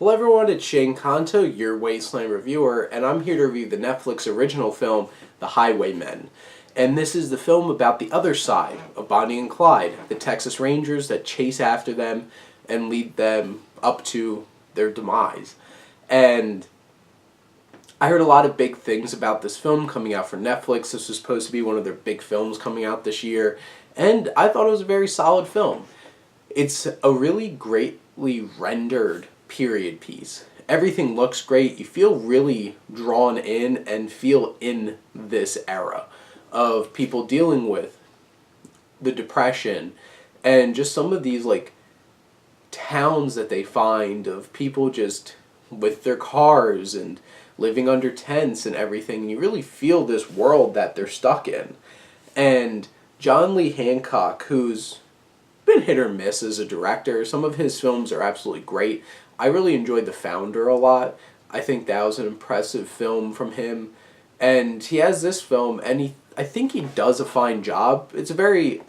Hello everyone, it's Shane Kanto, your Wasteland Reviewer, and I'm here to review the Netflix original film, The Highwaymen. And this is the film about the other side of Bonnie and Clyde, the Texas Rangers that chase after them and lead them up to their demise. And I heard a lot of big things about this film coming out for Netflix. This was supposed to be one of their big films coming out this year, and I thought it was a very solid film. It's a really greatly rendered period piece. Everything looks great. You feel really drawn in and feel in this era of people dealing with the Depression and just some of these towns that they find of people just with their cars and living under tents and everything. And you really feel this world that they're stuck in. And John Lee Hancock, who's been hit or miss as a director. Some of his films are absolutely great. I really enjoyed The Founder a lot. I think that was an impressive film from him. And he has this film, and I think he does a fine job. It's a very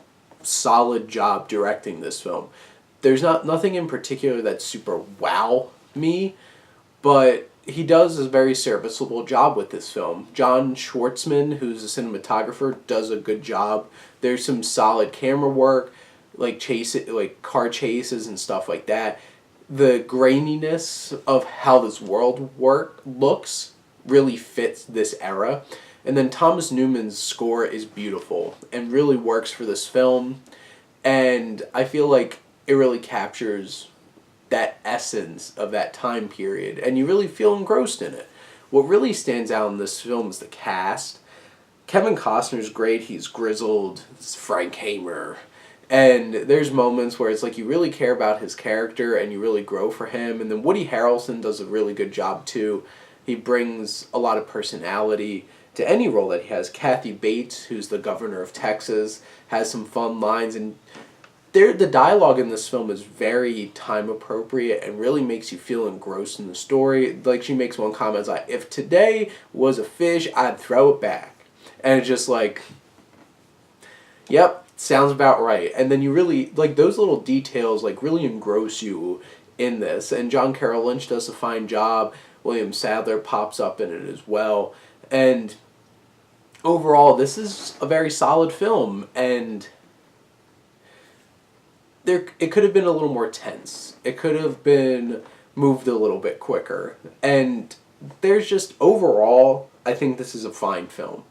solid job directing this film. There's nothing in particular that's super wow me, but he does a very serviceable job with this film. John Schwartzman, who's a cinematographer, does a good job. There's some solid camera work, like car chases and stuff like that. The graininess of how this world looks really fits this era. And then Thomas Newman's score is beautiful and really works for this film. And I feel like it really captures that essence of that time period, and you really feel engrossed in it. What really stands out in this film is the cast. Kevin Costner's great. He's grizzled. It's Frank Hamer. And there's moments where it's like you really care about his character and you really grow for him. And then Woody Harrelson does a really good job too. He brings a lot of personality to any role that he has. Kathy Bates, who's the governor of Texas, has some fun lines. And the dialogue in this film is very time appropriate and really makes you feel engrossed in the story. Like, she makes one comment like, "If today was a fish, I'd throw it back." And it's just like, yep, sounds about right. And then you really, those little details, really engross you in this. And John Carroll Lynch does a fine job. William Sadler pops up in it as well. And overall, this is a very solid film. And it could have been a little more tense. It could have been moved a little bit quicker. And there's just, overall, I think this is a fine film.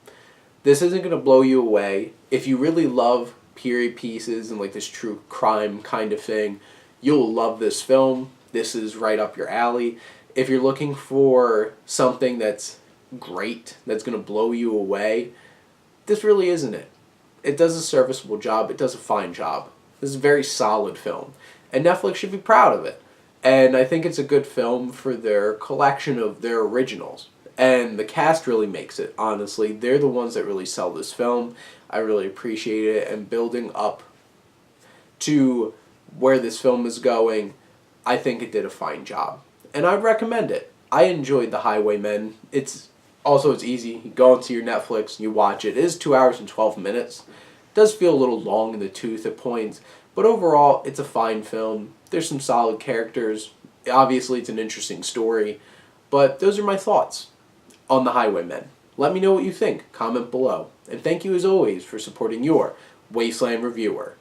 This isn't going to blow you away. If you really love period pieces and this true crime kind of thing, you'll love this film. This is right up your alley. If you're looking for something that's great, that's going to blow you away, this really isn't it. It does a serviceable job. It does a fine job. This is a very solid film, and Netflix should be proud of it. And I think it's a good film for their collection of their originals. And the cast really makes it, honestly. They're the ones that really sell this film. I really appreciate it, and building up to where this film is going, I think it did a fine job. And I'd recommend it. I enjoyed The Highwaymen. It's easy. You go into your Netflix and you watch it. It is 2 hours and 12 minutes. It does feel a little long in the tooth at points, but overall, it's a fine film. There's some solid characters. Obviously, it's an interesting story, but those are my thoughts on The Highwaymen. Let me know what you think. Comment below. And thank you as always for supporting your Wasteland Reviewer.